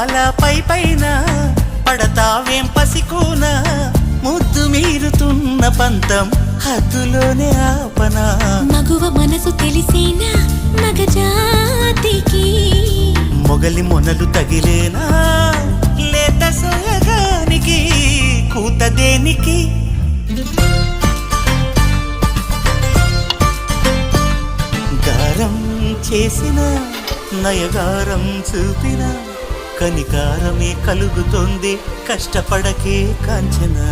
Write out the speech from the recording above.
నాల పైన పడతావేం పసికోన ముద్దు మీరుతున్న పంతం హద్దులోనే ఆపనా మగువ మనసు తెలిసేనా మగజాతికి మొగలి మొనలు తగిలేనా లేత సోయగానికి కూత దేనికి గారం చేసిన నయగారం చూపిన కనికారమే కలుగుతోంది కష్టపడకే కాంచనా